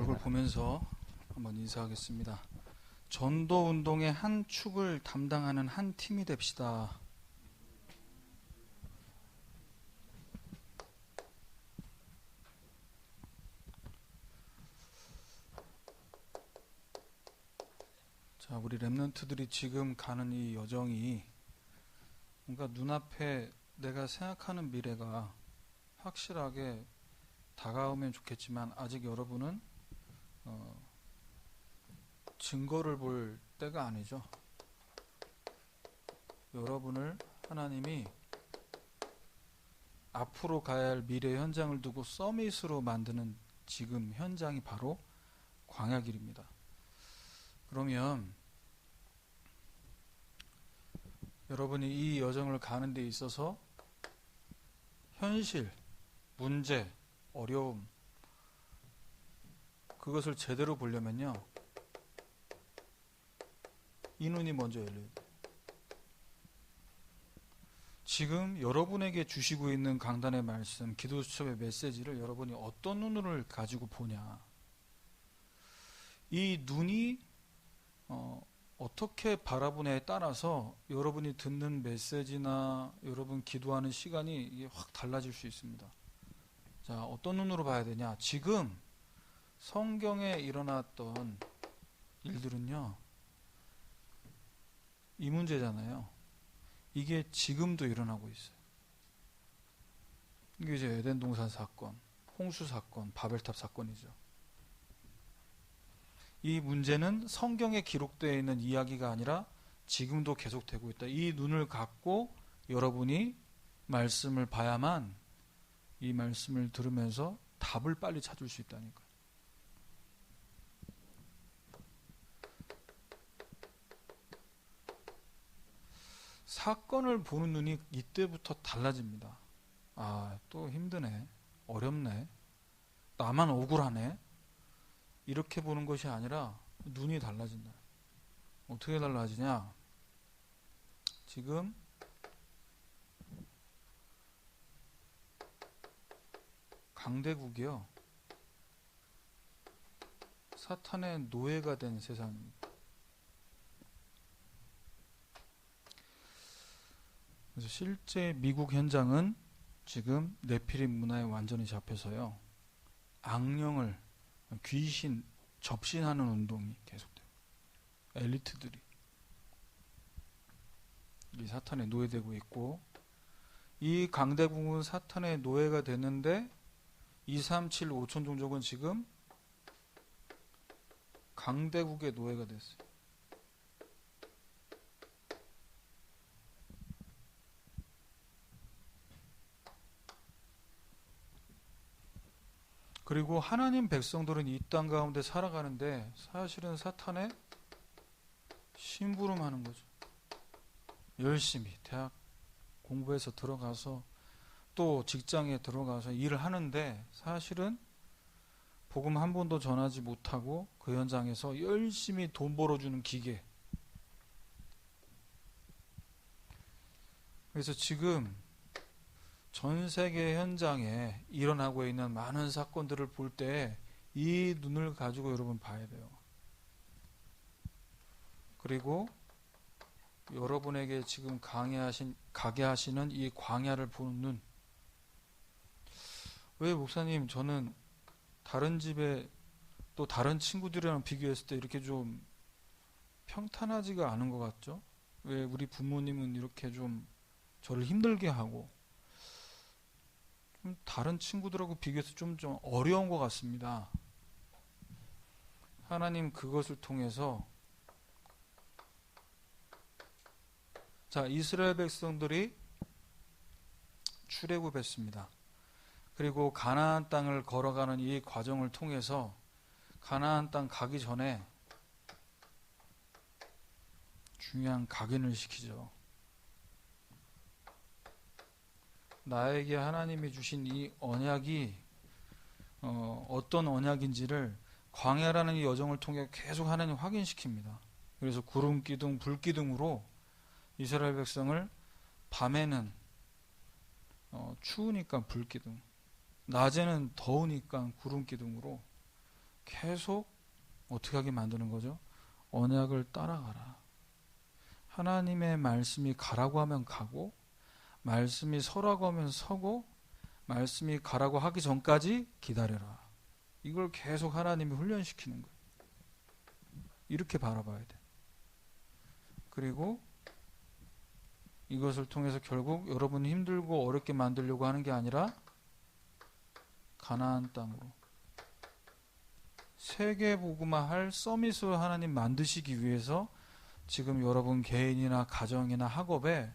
얼굴 보면서 한번 인사하겠습니다. 전도 운동의 한 축을 담당하는 한 팀이 됩시다. 자, 우리 랩런트들이 지금 가는 이 여정이 뭔가 눈앞에 내가 생각하는 미래가 확실하게 다가오면 좋겠지만 아직 여러분은 증거를 볼 때가 아니죠. 여러분을 하나님이 앞으로 가야 할 미래 현장을 두고 서밋으로 만드는 지금 현장이 바로 광야길입니다. 그러면 여러분이 이 여정을 가는 데 있어서 현실, 문제, 어려움 그것을 제대로 보려면요, 이 눈이 먼저 열려야 돼요. 지금 여러분에게 주시고 있는 강단의 말씀, 기도 수첩의 메시지를 여러분이 어떤 눈을 가지고 보냐, 이 눈이 어떻게 바라보냐에 따라서 여러분이 듣는 메시지나 여러분 기도하는 시간이 이게 확 달라질 수 있습니다. 자, 어떤 눈으로 봐야 되냐? 지금 성경에 일어났던 일들은요, 이 문제잖아요. 이게 지금도 일어나고 있어요. 이게 이제 에덴 동산 사건, 홍수 사건, 바벨탑 사건이죠. 이 문제는 성경에 기록되어 있는 이야기가 아니라 지금도 계속되고 있다. 이 눈을 갖고 여러분이 말씀을 봐야만 이 말씀을 들으면서 답을 빨리 찾을 수 있다니까요. 사건을 보는 눈이 이때부터 달라집니다. 아, 또 힘드네, 어렵네, 나만 억울하네, 이렇게 보는 것이 아니라 눈이 달라진다. 어떻게 달라지냐? 지금 강대국이요, 사탄의 노예가 된 세상입니다. 그래서 실제 미국 현장은 지금 네피림 문화에 완전히 잡혀서요, 악령을, 귀신 접신하는 운동이 계속돼요. 엘리트들이 이 사탄에 노예되고 있고, 이 강대국은 사탄의 노예가 됐는데 237 5천 종족은 지금 강대국의 노예가 됐어요. 그리고 하나님 백성들은 이 땅 가운데 살아가는데 사실은 사탄의 심부름하는 거죠. 열심히 대학 공부해서 들어가서 또 직장에 들어가서 일을 하는데 사실은 복음 한 번도 전하지 못하고 그 현장에서 열심히 돈 벌어주는 기계. 그래서 지금 전 세계 현장에 일어나고 있는 많은 사건들을 볼 때 이 눈을 가지고 여러분 봐야 돼요. 그리고 여러분에게 지금 가게 하시는 이 광야를 보는 눈. 왜 목사님, 저는 다른 집에 또 다른 친구들이랑 비교했을 때 이렇게 좀 평탄하지가 않은 것 같죠? 왜 우리 부모님은 이렇게 좀 저를 힘들게 하고, 좀 다른 친구들하고 비교해서 좀 어려운 것 같습니다. 하나님 그것을 통해서, 자, 이스라엘 백성들이 출애굽했습니다. 그리고 가나안 땅을 걸어가는 이 과정을 통해서 가나안 땅 가기 전에 중요한 각인을 시키죠. 나에게 하나님이 주신 이 언약이 어떤 언약인지를 광야라는 이 여정을 통해 계속 하나님 확인시킵니다. 그래서 구름 기둥, 불 기둥으로 이스라엘 백성을, 밤에는 추우니까 불 기둥, 낮에는 더우니까 구름 기둥으로 계속 어떻게 하게 만드는 거죠? 언약을 따라가라. 하나님의 말씀이 가라고 하면 가고, 말씀이 서라고 하면 서고, 말씀이 가라고 하기 전까지 기다려라. 이걸 계속 하나님이 훈련시키는 거예요. 이렇게 바라봐야 돼. 그리고 이것을 통해서 결국 여러분이 힘들고 어렵게 만들려고 하는 게 아니라 가나안 땅으로 세계복음화할 서밋을 하나님 만드시기 위해서 지금 여러분 개인이나 가정이나 학업에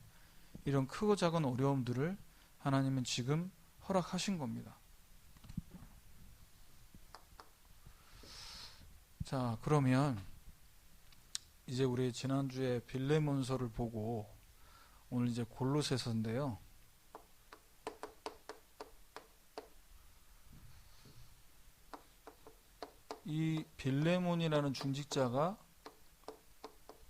이런 크고 작은 어려움들을 하나님은 지금 허락하신 겁니다. 자, 그러면 이제 우리 지난주에 빌레몬서를 보고 오늘 이제 골로새서인데요. 이 빌레몬이라는 중직자가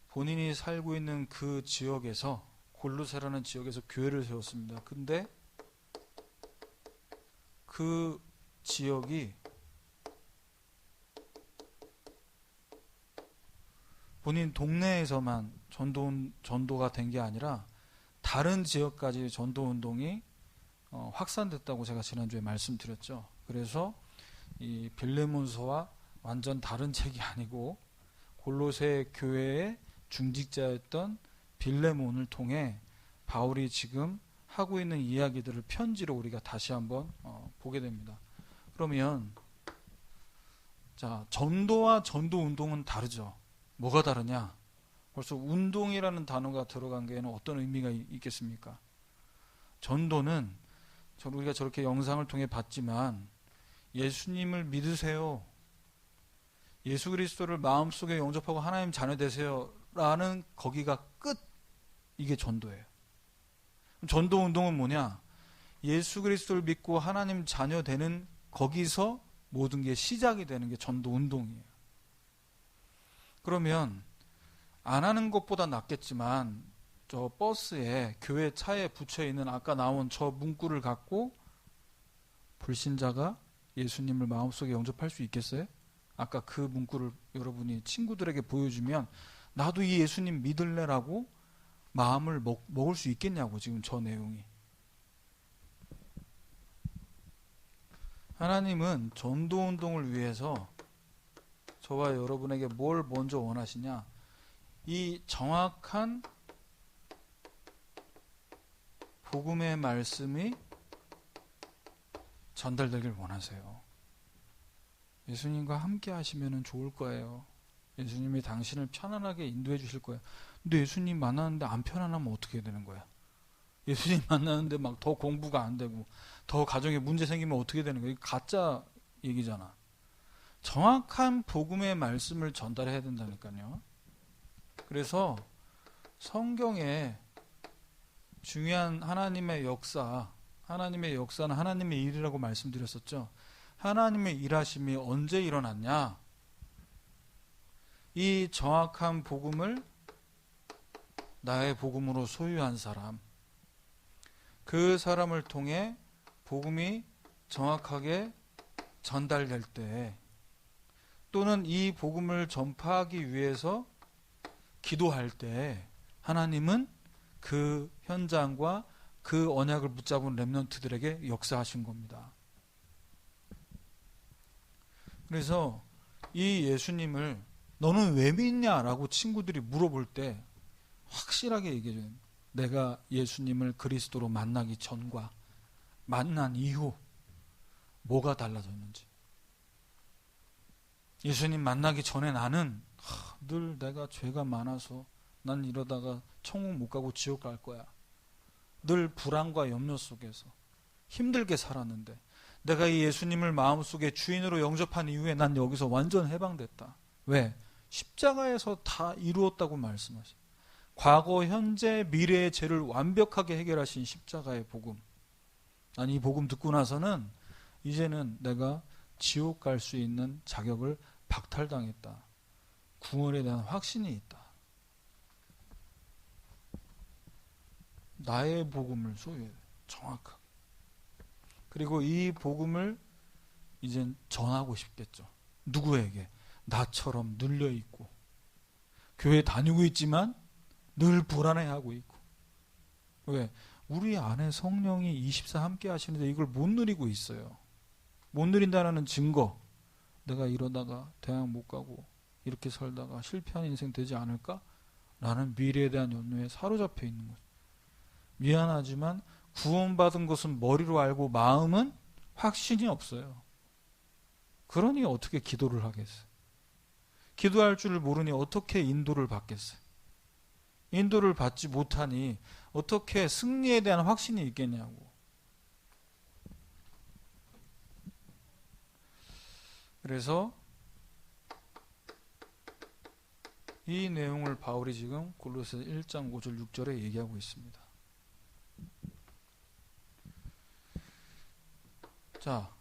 본인이 살고 있는 그 지역에서, 골로새라는 지역에서 교회를 세웠습니다. 근데 그 지역이 본인 동네에서만 전도가 된 게 아니라 다른 지역까지 전도운동이 확산됐다고 제가 지난주에 말씀드렸죠. 그래서 이 빌레몬서와 완전 다른 책이 아니고 골로새 교회의 중직자였던 빌레몬을 통해 바울이 지금 하고 있는 이야기들을 편지로 우리가 다시 한번 보게 됩니다. 그러면 자, 전도와 전도운동은 다르죠. 뭐가 다르냐? 벌써 운동이라는 단어가 들어간 게는 어떤 의미가 있겠습니까? 전도는 우리가 저렇게 영상을 통해 봤지만 예수님을 믿으세요. 예수 그리스도를 마음속에 영접하고 하나님 자녀 되세요. 라는 거기가 끝. 이게 전도예요. 전도 운동은 뭐냐? 예수 그리스도를 믿고 하나님 자녀 되는 거기서 모든 게 시작이 되는 게 전도 운동이에요. 그러면 안 하는 것보다 낫겠지만 저 버스에 교회 차에 붙여 있는 아까 나온 저 문구를 갖고 불신자가 예수님을 마음속에 영접할 수 있겠어요? 아까 그 문구를 여러분이 친구들에게 보여주면 나도 이 예수님 믿을래라고 마음을 먹을 수 있겠냐고. 지금 저 내용이. 하나님은 전도운동을 위해서 저와 여러분에게 뭘 먼저 원하시냐? 이 정확한 복음의 말씀이 전달되길 원하세요. 예수님과 함께 하시면 좋을 거예요. 예수님이 당신을 편안하게 인도해 주실 거예요. 근데 예수님 만나는데 안 편안하면 어떻게 되는 거야? 예수님 만나는데 막 더 공부가 안 되고 더 가정에 문제 생기면 어떻게 되는 거야? 이거 가짜 얘기잖아. 정확한 복음의 말씀을 전달해야 된다니까요. 그래서 성경에 중요한 하나님의 역사는 하나님의 일이라고 말씀드렸었죠. 하나님의 일하심이 언제 일어났냐? 이 정확한 복음을 나의 복음으로 소유한 사람, 그 사람을 통해 복음이 정확하게 전달될 때, 또는 이 복음을 전파하기 위해서 기도할 때 하나님은 그 현장과 그 언약을 붙잡은 렘넌트들에게 역사하신 겁니다. 그래서 이 예수님을 너는 왜 믿냐라고 친구들이 물어볼 때 확실하게 얘기해줘요. 내가 예수님을 그리스도로 만나기 전과 만난 이후 뭐가 달라졌는지. 예수님 만나기 전에 나는 늘 내가 죄가 많아서 난 이러다가 천국 못 가고 지옥 갈 거야. 늘 불안과 염려 속에서 힘들게 살았는데 내가 이 예수님을 마음속에 주인으로 영접한 이후에 난 여기서 완전 해방됐다. 왜? 십자가에서 다 이루었다고 말씀하셔요. 과거, 현재, 미래의 죄를 완벽하게 해결하신 십자가의 복음. 난 이 복음 듣고 나서는 이제는 내가 지옥 갈 수 있는 자격을 박탈당했다. 구원에 대한 확신이 있다. 나의 복음을 소유해. 정확하게. 그리고 이 복음을 이젠 전하고 싶겠죠. 누구에게? 나처럼 눌려있고 교회 다니고 있지만 늘 불안해하고 있고. 왜? 우리 안에 성령이 24 함께 하시는데 이걸 못 누리고 있어요. 못 누린다는 증거, 내가 이러다가 대학 못 가고 이렇게 살다가 실패한 인생 되지 않을까? 라는 미래에 대한 염려에 사로잡혀 있는 거죠. 미안하지만 구원받은 것은 머리로 알고 마음은 확신이 없어요. 그러니 어떻게 기도를 하겠어요? 기도할 줄을 모르니 어떻게 인도를 받겠어요? 인도를 받지 못하니 어떻게 승리에 대한 확신이 있겠냐고. 그래서 이 내용을 바울이 지금 골로새 1장 5절 6절에 얘기하고 있습니다. 자,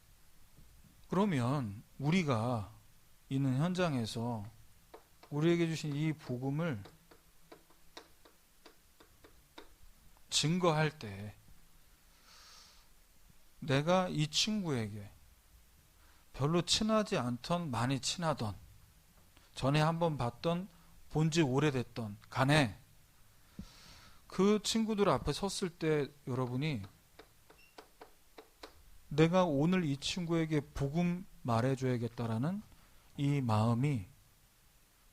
그러면 우리가 있는 현장에서 우리에게 주신 이 복음을 증거할 때 내가 이 친구에게 별로 친하지 않던 많이 친하던 전에 한번 봤던 본지 오래됐던 간에 그 친구들 앞에 섰을 때 여러분이 내가 오늘 이 친구에게 복음 말해줘야겠다라는 이 마음이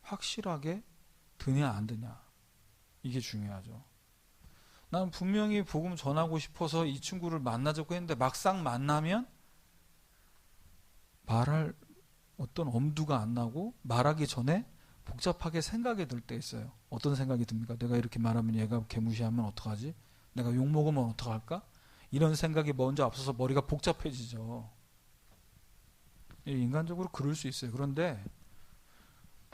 확실하게 드냐 안 드냐, 이게 중요하죠. 난 분명히 복음 전하고 싶어서 이 친구를 만나자고 했는데 막상 만나면 말할 어떤 엄두가 안 나고 말하기 전에 복잡하게 생각이 들 때 있어요. 어떤 생각이 듭니까? 내가 이렇게 말하면 얘가 개무시하면 어떡하지? 내가 욕먹으면 어떡할까? 이런 생각이 먼저 앞서서 머리가 복잡해지죠. 인간적으로 그럴 수 있어요. 그런데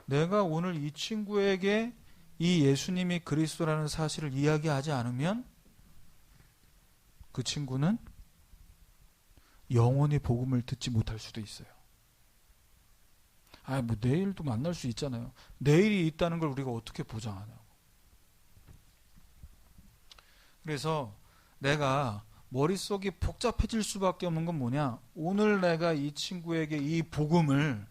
내가 오늘 이 친구에게 이 예수님이 그리스도라는 사실을 이야기하지 않으면 그 친구는 영원히 복음을 듣지 못할 수도 있어요. 뭐 내일도 만날 수 있잖아요. 내일이 있다는 걸 우리가 어떻게 보장하냐고. 그래서 내가 머릿속이 복잡해질 수밖에 없는 건 뭐냐? 오늘 내가 이 친구에게 이 복음을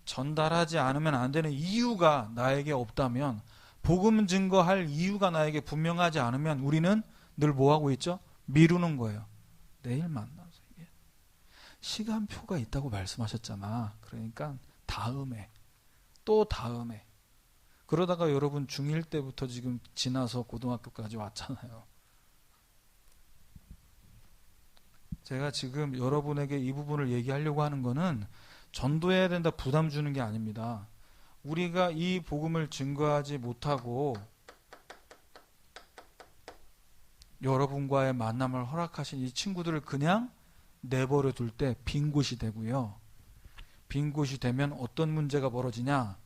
전달하지 않으면 안 되는 이유가 나에게 없다면, 복음 증거할 이유가 나에게 분명하지 않으면 우리는 늘 뭐하고 있죠? 미루는 거예요. 내일 만나서. 시간표가 있다고 말씀하셨잖아. 그러니까 다음에, 또 다음에. 그러다가 여러분 중1 때부터 지금 지나서 고등학교까지 왔잖아요. 제가 지금 여러분에게 이 부분을 얘기하려고 하는 거는 전도해야 된다 부담 주는 게 아닙니다. 우리가 이 복음을 증거하지 못하고 여러분과의 만남을 허락하신 이 친구들을 그냥 내버려 둘 때 빈 곳이 되고요. 빈 곳이 되면 어떤 문제가 벌어지냐?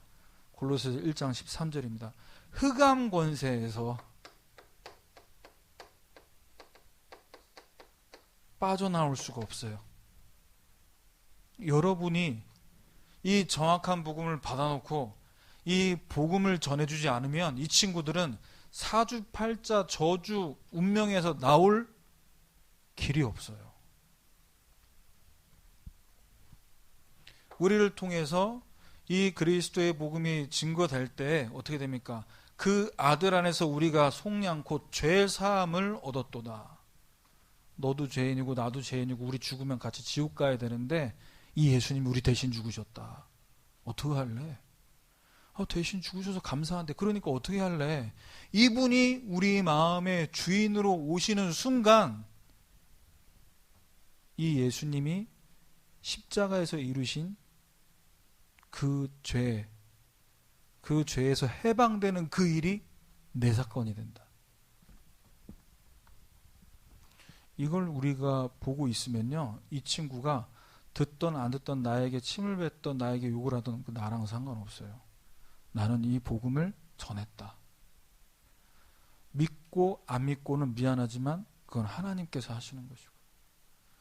골로새서 1장 13절입니다. 흑암 권세에서 빠져나올 수가 없어요. 여러분이 이 정확한 복음을 받아놓고 이 복음을 전해주지 않으면 이 친구들은 사주팔자 저주 운명에서 나올 길이 없어요. 우리를 통해서 이 그리스도의 복음이 증거될 때 어떻게 됩니까? 그 아들 안에서 우리가 속량 곧 죄 사함을 얻었도다. 너도 죄인이고 나도 죄인이고 우리 죽으면 같이 지옥 가야 되는데 이 예수님이 우리 대신 죽으셨다. 어떻게 할래? 대신 죽으셔서 감사한데 그러니까 어떻게 할래? 이분이 우리 마음의 주인으로 오시는 순간 이 예수님이 십자가에서 이루신 그 죄에서 해방되는 그 일이 내 사건이 된다. 이걸 우리가 보고 있으면요, 이 친구가 듣던 안 듣던, 나에게 침을 뱉던, 나에게 욕을 하던 그 나랑 상관없어요. 나는 이 복음을 전했다. 믿고 안 믿고는 미안하지만 그건 하나님께서 하시는 것이고.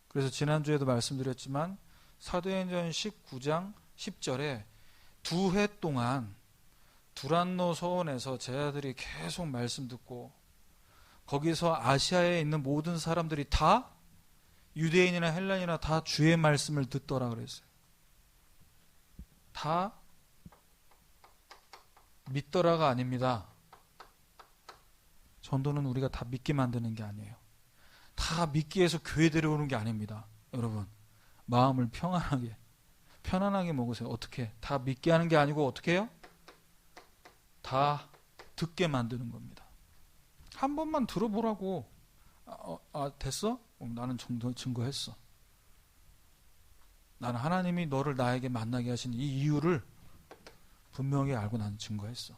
그래서 지난주에도 말씀드렸지만 사도행전 19장 10절에 2해 동안 두란노 서원에서 제 아들이 계속 말씀 듣고 거기서 아시아에 있는 모든 사람들이 다 유대인이나 헬라인이나 다 주의 말씀을 듣더라 그랬어요. 다 믿더라가 아닙니다. 전도는 우리가 다 믿게 만드는 게 아니에요. 다 믿기 위해서 교회 데려오는 게 아닙니다. 여러분, 마음을 편안하게 먹으세요. 어떻게? 다 믿게 하는 게 아니고 어떻게 해요? 다 듣게 만드는 겁니다. 한 번만 들어보라고. 됐어? 나는 증거했어. 나는 하나님이 너를 나에게 만나게 하신 이 이유를 분명히 알고 나는 증거했어.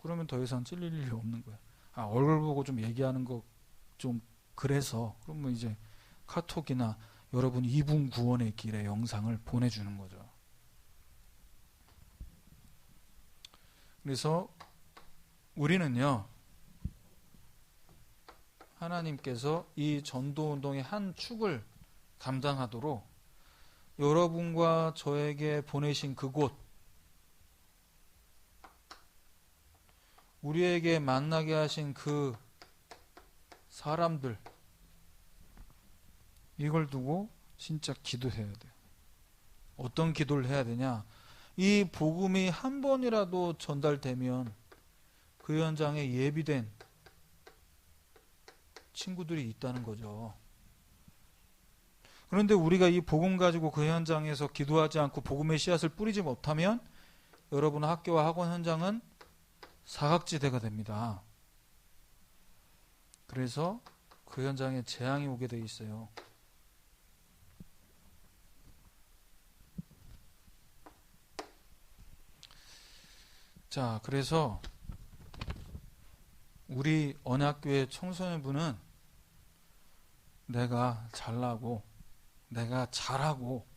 그러면 더 이상 찔릴 일이 없는 거야. 얼굴 보고 좀 얘기하는 거 좀 그래서 그러면 이제 카톡이나 여러분 이분 구원의 길의 영상을 보내주는 거죠. 그래서 우리는요, 하나님께서 이 전도운동의 한 축을 감당하도록 여러분과 저에게 보내신 그곳, 우리에게 만나게 하신 그 사람들, 이걸 두고 진짜 기도해야 돼요. 어떤 기도를 해야 되냐? 이 복음이 한 번이라도 전달되면 그 현장에 예비된 친구들이 있다는 거죠. 그런데 우리가 이 복음 가지고 그 현장에서 기도하지 않고 복음의 씨앗을 뿌리지 못하면 여러분 학교와 학원 현장은 사각지대가 됩니다. 그래서 그 현장에 재앙이 오게 돼 있어요. 자, 그래서 우리 언약교회 청소년부는 내가 잘나고 내가 잘하고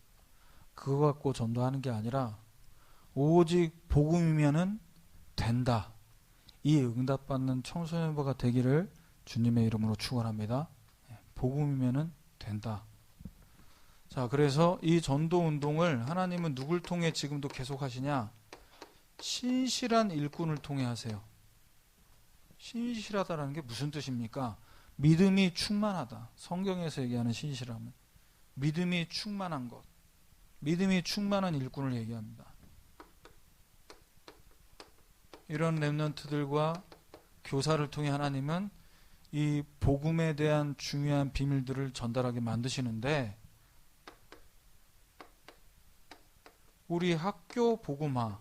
그거 갖고 전도하는 게 아니라 오직 복음이면은 된다. 이 응답받는 청소년부가 되기를 주님의 이름으로 축원합니다. 복음이면은 된다. 자, 그래서 이 전도 운동을 하나님은 누굴 통해 지금도 계속 하시냐? 신실한 일꾼을 통해 하세요. 신실하다라는 게 무슨 뜻입니까? 믿음이 충만하다. 성경에서 얘기하는 신실함은 믿음이 충만한 것, 믿음이 충만한 일꾼을 얘기합니다. 이런 렘넌트들과 교사를 통해 하나님은 이 복음에 대한 중요한 비밀들을 전달하게 만드시는데, 우리 학교 복음화,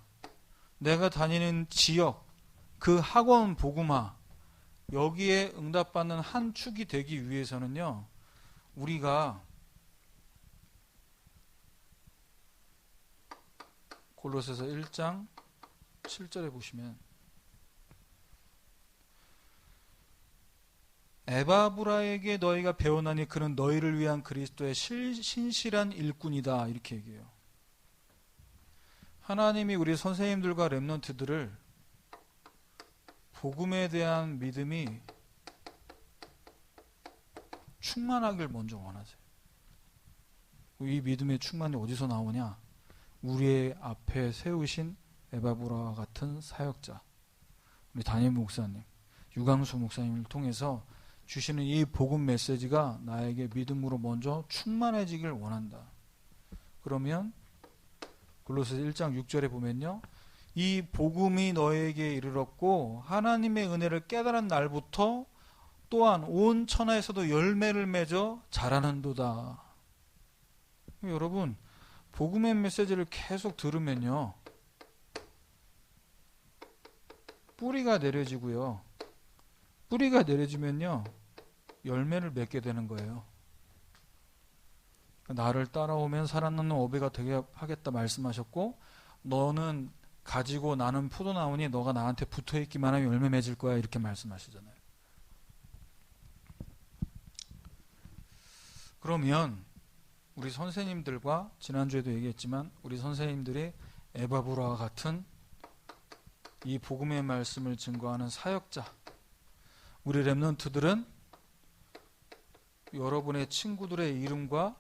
내가 다니는 지역, 그 학원 복음화, 여기에 응답받는 한 축이 되기 위해서는요, 우리가 골로새서 1장 7절에 보시면 에바브라에게 너희가 배워나니 그는 너희를 위한 그리스도의 신실한 일꾼이다, 이렇게 얘기해요. 하나님이 우리 선생님들과 렘넌트들을 복음에 대한 믿음이 충만하길 먼저 원하세요. 이 믿음의 충만이 어디서 나오냐? 우리의 앞에 세우신 에바브라와 같은 사역자, 우리 담임 목사님, 유강수 목사님을 통해서 주시는 이 복음 메시지가 나에게 믿음으로 먼저 충만해지길 원한다. 그러면 골로새서 1장 6절에 보면요, 이 복음이 너에게 이르렀고 하나님의 은혜를 깨달은 날부터 또한 온 천하에서도 열매를 맺어 자라는도다. 여러분, 복음의 메시지를 계속 들으면요, 뿌리가 내려지고요, 뿌리가 내려지면요 열매를 맺게 되는 거예요. 나를 따라오면 살아나는 어배가 되게 하겠다 말씀하셨고, 너는 가지고 나는 포도나무니 너가 나한테 붙어있기만 하면 열매 맺을 거야, 이렇게 말씀하시잖아요. 그러면 우리 선생님들과, 지난주에도 얘기했지만 우리 선생님들이 에바브라와 같은 이 복음의 말씀을 증거하는 사역자, 우리 렘넌트들은 여러분의 친구들의 이름과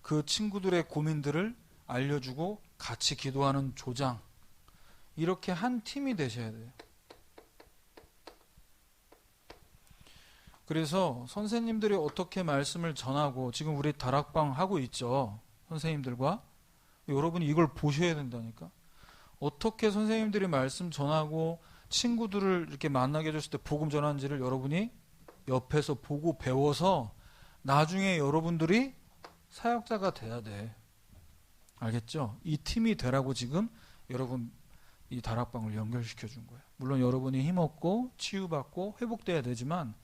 그 친구들의 고민들을 알려주고 같이 기도하는 조장, 이렇게 한 팀이 되셔야 돼요. 그래서 선생님들이 어떻게 말씀을 전하고, 지금 우리 다락방 하고 있죠, 선생님들과. 여러분이 이걸 보셔야 된다니까. 어떻게 선생님들이 말씀 전하고 친구들을 이렇게 만나게 해줬을 때 복음 전하는지를 여러분이 옆에서 보고 배워서 나중에 여러분들이 사역자가 돼야 돼. 알겠죠? 이 팀이 되라고 지금 여러분 이 다락방을 연결시켜 준 거예요. 물론 여러분이 힘없고 치유받고 회복돼야 되지만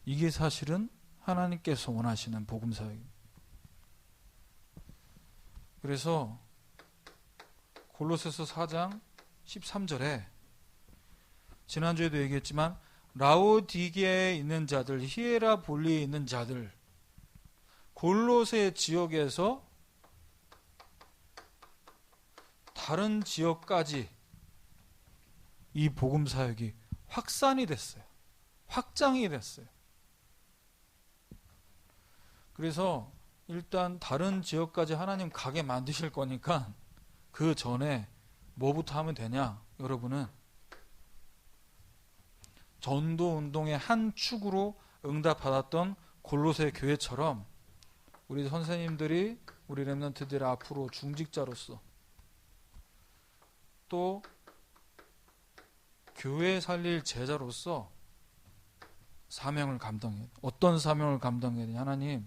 이게 사실은 하나님께서 원하시는 복음 사역입니다. 그래서 골로새서 4장 13절에 지난주에도 얘기했지만 라오디게에 있는 자들, 히에라볼리에 있는 자들, 골로새 지역에서 다른 지역까지 이 복음 사역이 확산이 됐어요. 확장이 됐어요. 그래서 일단 다른 지역까지 하나님 가게 만드실 거니까 그 전에 뭐부터 하면 되냐? 여러분은 전도 운동의 한 축으로 응답받았던 골로새 교회처럼 우리 선생님들이 우리 렘넌트들의 앞으로 중직자로서 또 교회 살릴 제자로서 사명을 감당해야 돼. 어떤 사명을 감당해야 되냐? 하나님,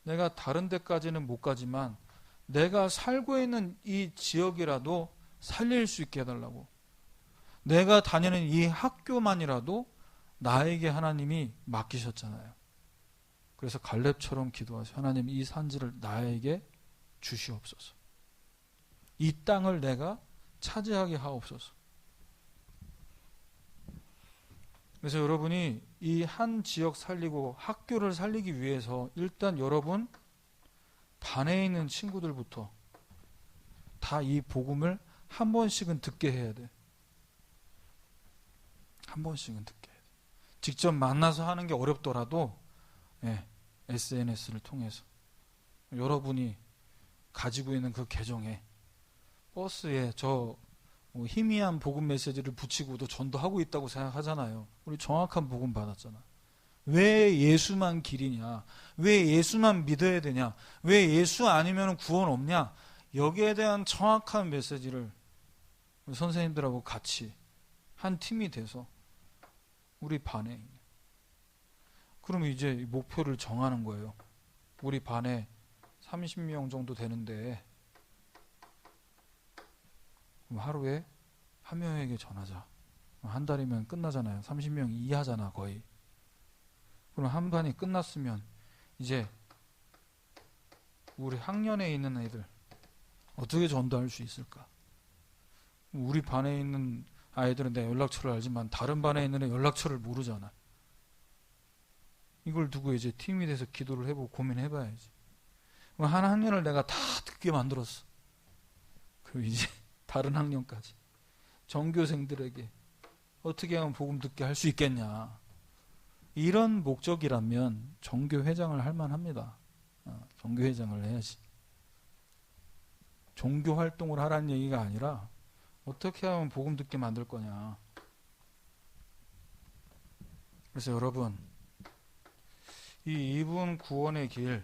내가 다른 데까지는 못 가지만 내가 살고 있는 이 지역이라도 살릴 수 있게 해달라고. 내가 다니는 이 학교만이라도 나에게 하나님이 맡기셨잖아요. 그래서 갈렙처럼 기도하세요. 하나님, 이 산지를 나에게 주시옵소서. 이 땅을 내가 차지하게 하옵소서. 그래서 여러분이 이 한 지역 살리고 학교를 살리기 위해서 일단 여러분 반에 있는 친구들부터 다 이 복음을 한 번씩은 듣게 해야 돼. 한 번씩은 듣게 해야 돼. 직접 만나서 하는 게 어렵더라도 SNS를 통해서 여러분이 가지고 있는 그 계정에 버스에 저 희미한 복음 메시지를 붙이고도 전도하고 있다고 생각하잖아요. 우리 정확한 복음 받았잖아. 왜 예수만 길이냐? 왜 예수만 믿어야 되냐? 왜 예수 아니면 구원 없냐? 여기에 대한 정확한 메시지를 우리 선생님들하고 같이 한 팀이 돼서 우리 반에 있는. 그럼 이제 목표를 정하는 거예요. 우리 반에 30명 정도 되는데 그럼 하루에 한 명에게 전하자. 한 달이면 끝나잖아요. 30명 이하잖아 거의. 그럼 한 반이 끝났으면 이제 우리 학년에 있는 애들 어떻게 전도할 수 있을까? 우리 반에 있는 아이들은 내 연락처를 알지만 다른 반에 있는 애 연락처를 모르잖아. 이걸 두고 이제 팀이 돼서 기도를 해보고 고민해봐야지. 그럼 한 학년을 내가 다 듣게 만들었어. 그럼 이제 다른 학년까지 전교생들에게 어떻게 하면 복음 듣게 할 수 있겠냐. 이런 목적이라면 종교회장을 할 만합니다. 종교회장을 해야지. 종교활동을 하라는 얘기가 아니라 어떻게 하면 복음 듣게 만들 거냐. 그래서 여러분 이 이분 구원의 길,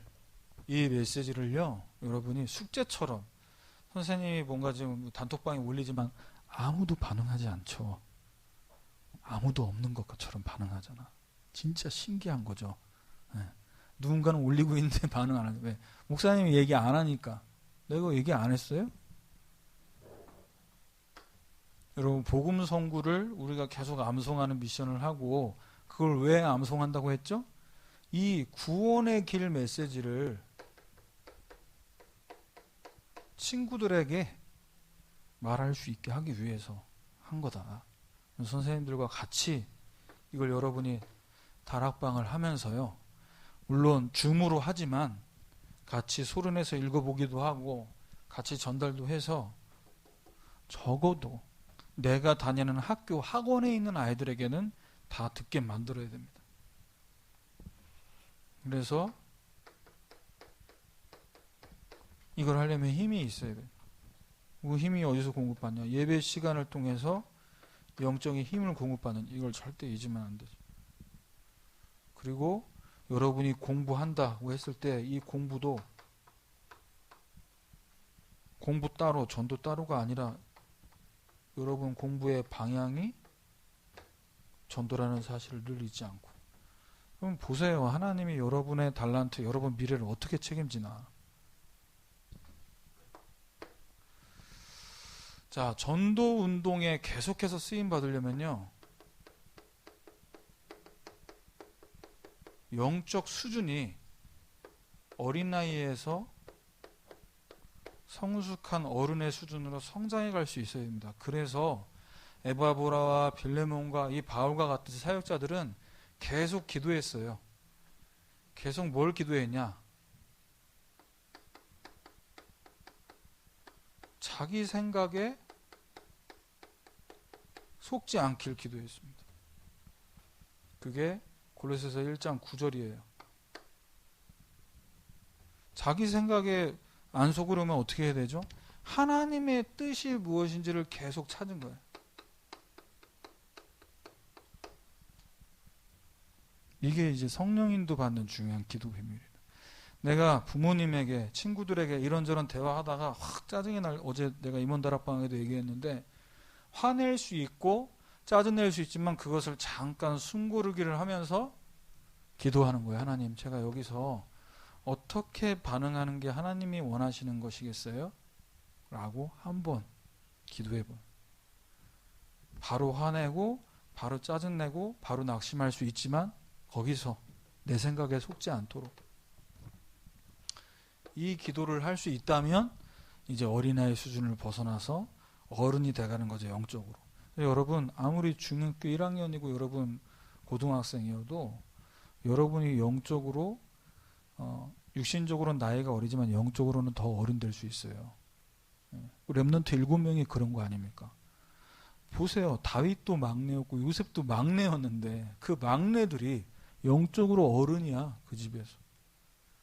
이 메시지를요 여러분이 숙제처럼 선생님이 뭔가 지금 단톡방에 올리지만 아무도 반응하지 않죠. 아무도 없는 것처럼 반응하잖아. 진짜 신기한 거죠. 누군가는 올리고 있는데 반응 안 하죠. 왜? 목사님이 얘기 안 하니까. 내가 얘기 안 했어요? 여러분 복음 선구를 우리가 계속 암송하는 미션을 하고 그걸 왜 암송한다고 했죠? 이 구원의 길 메시지를 친구들에게 말할 수 있게 하기 위해서 한 거다. 선생님들과 같이 이걸 여러분이 다락방을 하면서요. 물론 줌으로 하지만 같이 소론해서 읽어보기도 하고 같이 전달도 해서 적어도 내가 다니는 학교 학원에 있는 아이들에게는 다 듣게 만들어야 됩니다. 그래서 이걸 하려면 힘이 있어야 돼요. 그 힘이 어디서 공급받냐? 예배 시간을 통해서 영적인 힘을 공급받는, 이걸 절대 잊으면 안 되죠. 그리고 여러분이 공부한다고 했을 때 이 공부도 공부 따로 전도 따로가 아니라 여러분 공부의 방향이 전도라는 사실을 늘 잊지 않고. 그럼 보세요. 하나님이 여러분의 달란트, 여러분 미래를 어떻게 책임지나. 자, 전도 운동에 계속해서 쓰임 받으려면요, 영적 수준이 어린 나이에서 성숙한 어른의 수준으로 성장해 갈 수 있어야 됩니다. 그래서 에바브라와 빌레몬과 이 바울과 같은 사역자들은 계속 기도했어요. 계속 뭘 기도했냐? 자기 생각에 속지 않길 기도했습니다. 그게 골로새서 1장 9절이에요. 자기 생각에 안 속으려면 어떻게 해야 되죠? 하나님의 뜻이 무엇인지를 계속 찾은 거예요. 이게 이제 성령인도 받는 중요한 기도 비밀이에요. 내가 부모님에게, 친구들에게 이런저런 대화하다가 확 짜증이 날, 어제 내가 임원 다락방에도 얘기했는데, 화낼 수 있고 짜증낼 수 있지만 그것을 잠깐 숨고르기를 하면서 기도하는 거예요. 하나님, 제가 여기서 어떻게 반응하는 게 하나님이 원하시는 것이겠어요? 라고 한번 기도해봐요. 바로 화내고 바로 짜증내고 바로 낙심할 수 있지만 거기서 내 생각에 속지 않도록 이 기도를 할 수 있다면 이제 어린아이 수준을 벗어나서 어른이 돼가는 거죠. 영적으로. 여러분 아무리 중학교 1학년이고 여러분 고등학생이어도 여러분이 영적으로 육신적으로는 나이가 어리지만 영적으로는 더 어른 될 수 있어요. 렘넌트 7명이 그런 거 아닙니까? 보세요. 다윗도 막내였고 요셉도 막내였는데 그 막내들이 영적으로 어른이야. 그 집에서.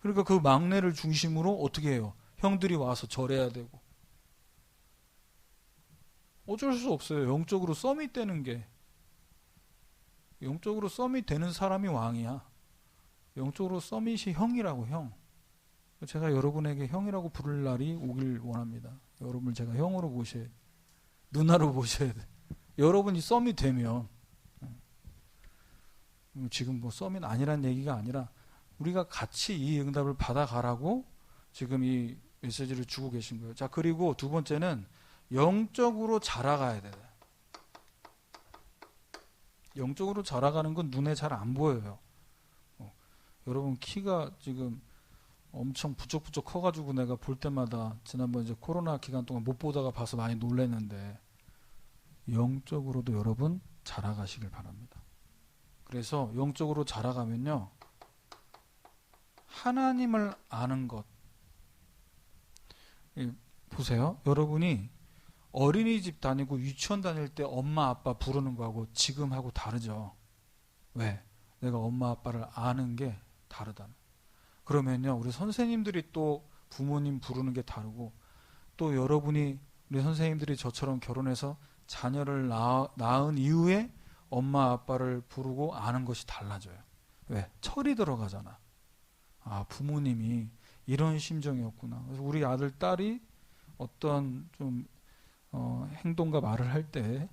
그러니까 그 막내를 중심으로 어떻게 해요? 형들이 와서 절해야 되고. 어쩔 수 없어요. 영적으로 썸이 되는 게. 영적으로 썸이 되는 사람이 왕이야. 영적으로 서밋이 형이라고. 형. 제가 여러분에게 형이라고 부를 날이 오길 원합니다. 여러분을 제가 형으로 보셔야 돼. 누나로 보셔야 돼. 여러분이 썸이 되면 지금 뭐 썸이 아니란 얘기가 아니라 우리가 같이 이 응답을 받아가라고 지금 이 메시지를 주고 계신 거예요. 자, 그리고 두 번째는 영적으로 자라가야 돼요. 영적으로 자라가는 건 눈에 잘 안 보여요. 여러분 키가 지금 엄청 부쩍부쩍 커가지고 내가 볼 때마다 지난번 이제 코로나 기간 동안 못 보다가 봐서 많이 놀랐는데 영적으로도 여러분 자라가시길 바랍니다. 그래서 영적으로 자라가면요 하나님을 아는 것. 보세요. 여러분이 어린이집 다니고 유치원 다닐 때 엄마 아빠 부르는 거하고 지금 하고 다르죠. 왜? 내가 엄마 아빠를 아는 게 다르다. 그러면요 우리 선생님들이 또 부모님 부르는 게 다르고 또 여러분이 우리 선생님들이 저처럼 결혼해서 자녀를 낳은 이후에 엄마 아빠를 부르고 아는 것이 달라져요. 왜? 철이 들어가잖아. 아, 부모님이 이런 심정이었구나. 그래서 우리 아들 딸이 어떤 좀 행동과 말을 할 때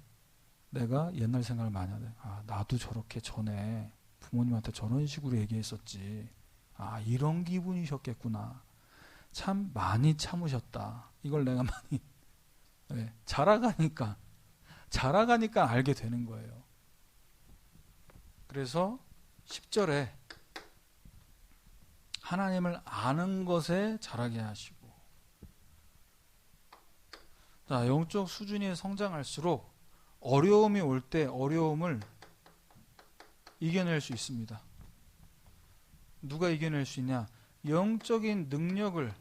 내가 옛날 생각을 많이 하네. 아, 나도 저렇게 전에 부모님한테 저런 식으로 얘기했었지. 아, 이런 기분이셨겠구나. 참 많이 참으셨다. 이걸 내가 많이 네, 자라가니까 알게 되는 거예요. 그래서 10절에 하나님을 아는 것에 자라게 하시고, 자, 영적 수준이 성장할수록 어려움이 올 때 어려움을 이겨낼 수 있습니다. 누가 이겨낼 수 있냐? 영적인 능력을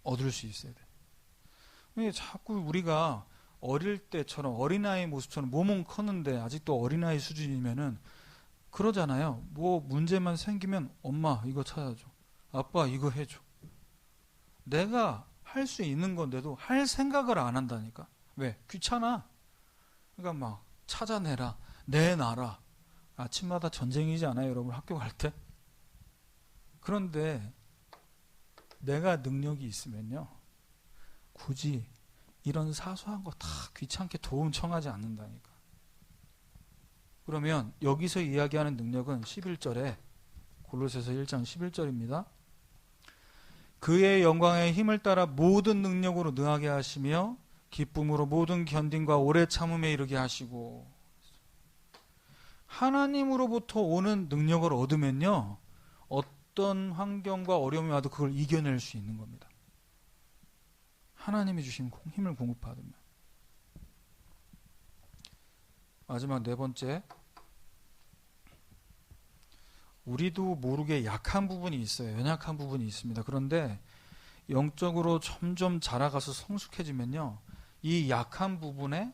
얻을 수 있어야 돼. 왜 자꾸 우리가 어릴 때처럼 어린아이 모습처럼 몸은 컸는데 아직도 어린아이 수준이면은 그러잖아요. 뭐 문제만 생기면 엄마 이거 찾아줘. 아빠 이거 해줘. 내가 할 수 있는 건데도 할 생각을 안 한다니까. 왜? 귀찮아. 그러니까 막 찾아내라. 내놔라. 아침마다 전쟁이지 않아요, 여러분? 학교 갈 때? 그런데 내가 능력이 있으면요, 굳이 이런 사소한 거 다 귀찮게 도움 청하지 않는다니까. 그러면 여기서 이야기하는 능력은 11절에, 골로새서 1장 11절입니다. 그의 영광의 힘을 따라 모든 능력으로 능하게 하시며 기쁨으로 모든 견딘과 오래 참음에 이르게 하시고. 하나님으로부터 오는 능력을 얻으면요, 어떤 환경과 어려움이 와도 그걸 이겨낼 수 있는 겁니다. 하나님이 주신 힘을 공급받으면. 마지막 네 번째, 우리도 모르게 약한 부분이 있어요. 연약한 부분이 있습니다. 그런데 영적으로 점점 자라가서 성숙해지면요, 이 약한 부분에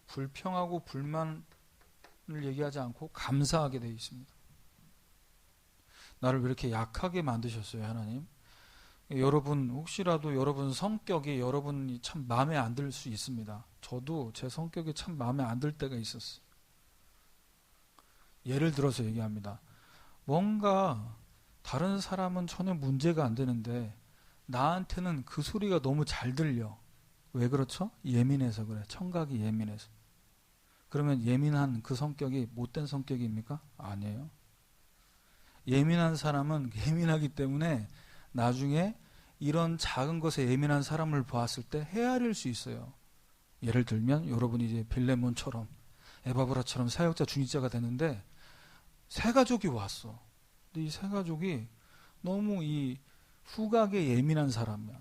불평하고 불만을 얘기하지 않고 감사하게 되어 있습니다. 나를 왜 이렇게 약하게 만드셨어요, 하나님? 여러분, 혹시라도 여러분 성격이 여러분이 참 마음에 안 들 수 있습니다. 저도 제 성격이 참 마음에 안 들 때가 있었어요. 예를 들어서 얘기합니다. 뭔가 다른 사람은 전혀 문제가 안 되는데 나한테는 그 소리가 너무 잘 들려. 왜 그렇죠? 예민해서 그래. 청각이 예민해서. 그러면 예민한 그 성격이 못된 성격입니까? 아니에요. 예민한 사람은 예민하기 때문에 나중에 이런 작은 것에 예민한 사람을 보았을 때 헤아릴 수 있어요. 예를 들면 여러분이 이제 빌레몬처럼 에바브라처럼 사역자 중직자가 됐는데 세 가족이 왔어. 근데 이 세 가족이 너무 이 후각에 예민한 사람이야.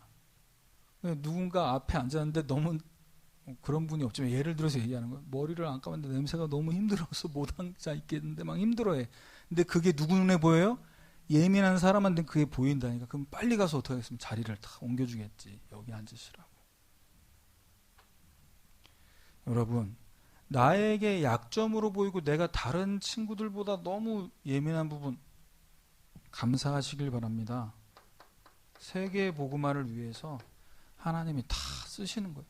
누군가 앞에 앉았는데 너무 그런 분이 없지만 예를 들어서 얘기하는 거야. 머리를 안 감았는데 냄새가 너무 힘들어서 못 앉아 있겠는데 막 힘들어해. 근데 그게 누구 눈에 보여요? 예민한 사람한테 그게 보인다니까. 그럼 빨리 가서 어떻게 하겠습니까? 자리를 다 옮겨주겠지. 여기 앉으시라고. 여러분, 나에게 약점으로 보이고 내가 다른 친구들보다 너무 예민한 부분 감사하시길 바랍니다. 세계 복음화를 위해서 하나님이 다 쓰시는 거예요.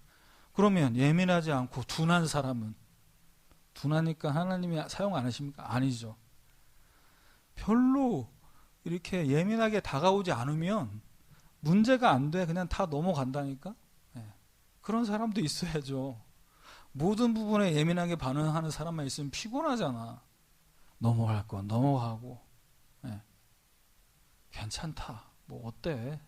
그러면 예민하지 않고 둔한 사람은 둔하니까 하나님이 사용 안 하십니까? 아니죠. 별로 이렇게 예민하게 다가오지 않으면 문제가 안 돼. 그냥 다 넘어간다니까. 네. 그런 사람도 있어야죠. 모든 부분에 예민하게 반응하는 사람만 있으면 피곤하잖아. 넘어갈 건 넘어가고. 네. 괜찮다. 뭐 어때?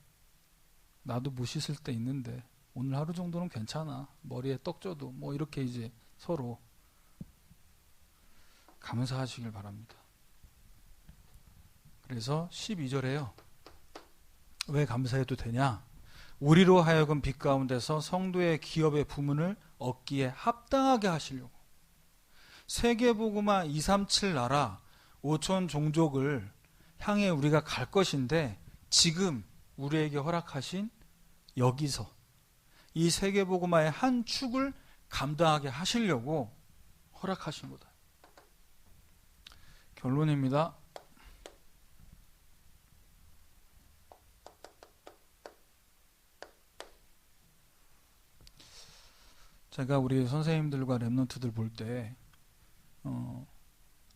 나도 못 씻을 때 있는데 오늘 하루 정도는 괜찮아. 머리에 떡 져도 뭐 이렇게 이제 서로 감사하시길 바랍니다. 그래서 12절에요. 왜 감사해도 되냐? 우리로 하여금 빛 가운데서 성도의 기업의 부문을 얻기에 합당하게 하시려고. 세계복음화 237 나라 5천 종족을 향해 우리가 갈 것인데 지금 우리에게 허락하신 여기서 이 세계복음화의 한 축을 감당하게 하시려고 허락하신 거다. 결론입니다. 제가 우리 선생님들과 랩런트들 볼 때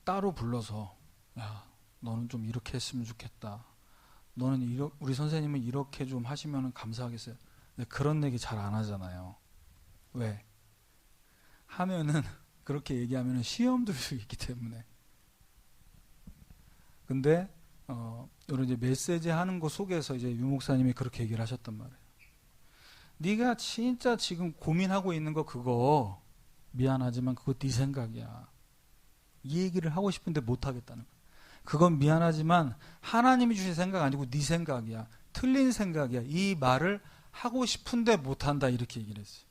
따로 불러서 야, 너는 좀 이렇게 했으면 좋겠다. 너는 우리 선생님은 이렇게 좀 하시면 감사하겠어요. 근데 그런 얘기 잘 안 하잖아요. 왜? 하면은 그렇게 얘기하면은 시험 들 수 있기 때문에. 근데 이런 이제 메시지 하는 거 속에서 이제 유 목사님이 그렇게 얘기를 하셨단 말이에요. 네가 진짜 지금 고민하고 있는 거 그거 미안하지만 그거 네 생각이야. 이 얘기를 하고 싶은데 못 하겠다는 거야. 그건 미안하지만 하나님이 주신 생각 아니고 네 생각이야. 틀린 생각이야. 이 말을 하고 싶은데 못 한다 이렇게 얘기를 했어요.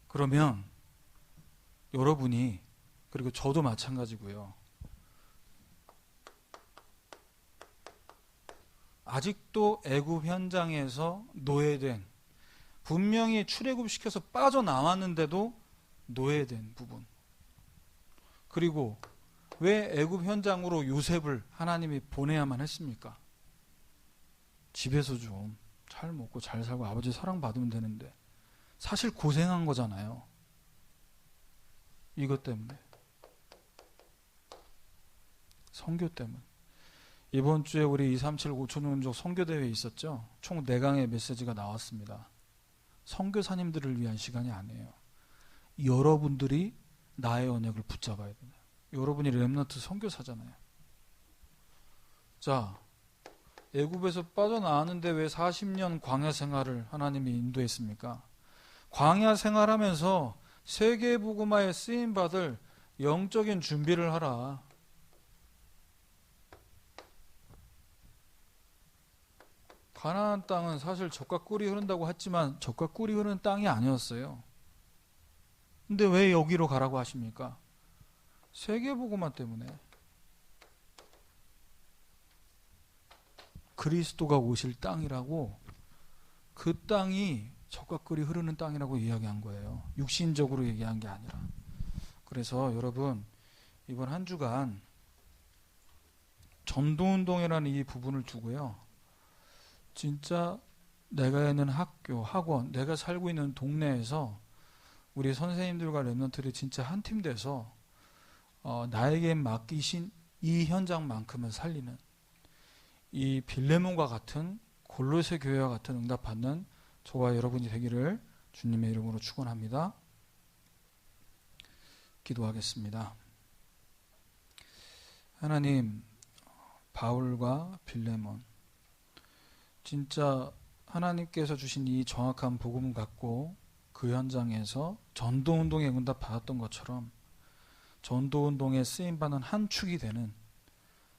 그러면 여러분이 그리고 저도 마찬가지고요. 아직도 애굽 현장에서 노예된 분명히 출애굽시켜서 빠져나왔는데도 노예된 부분. 그리고 왜 애굽 현장으로 요셉을 하나님이 보내야만 했습니까? 집에서 좀 잘 먹고 잘 살고 아버지 사랑받으면 되는데 사실 고생한 거잖아요. 이것 때문에. 선교 때문에. 이번 주에 우리 237 5초민족 선교대회 있었죠. 총 4강의 메시지가 나왔습니다. 선교사님들을 위한 시간이 아니에요. 여러분들이 나의 언약을 붙잡아야 돼요. 여러분이 렘넌트 선교사잖아요. 자, 애굽에서 빠져나왔는데 왜 40년 광야 생활을 하나님이 인도했습니까? 광야 생활하면서 세계 복음화에 쓰임 받을 영적인 준비를 하라. 가나안 땅은 사실 젖과 꿀이 흐른다고 했지만 젖과 꿀이 흐르는 땅이 아니었어요. 근데 왜 여기로 가라고 하십니까? 세계 복음화 때문에. 그리스도가 오실 땅이라고, 그 땅이 젖과 꿀이 흐르는 땅이라고 이야기한 거예요. 육신적으로 얘기한 게 아니라. 그래서 여러분, 이번 한 주간 전도운동이라는 이 부분을 두고요, 진짜 내가 있는 학교, 학원, 내가 살고 있는 동네에서 우리 선생님들과 렘넌트들이 진짜 한 팀 돼서 나에게 맡기신 이 현장만큼은 살리는, 이 빌레몬과 같은, 골로새 교회와 같은 응답받는 저와 여러분이 되기를 주님의 이름으로 축원합니다. 기도하겠습니다. 하나님, 바울과 빌레몬, 진짜 하나님께서 주신 이 정확한 복음을 갖고 그 현장에서 전도운동에 응답받았던 것처럼 전도운동에 쓰임받는 한 축이 되는,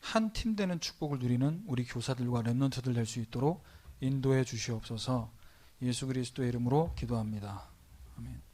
한 팀 되는 축복을 누리는 우리 교사들과 렘넌트들 될 수 있도록 인도해 주시옵소서. 예수 그리스도의 이름으로 기도합니다. 아멘.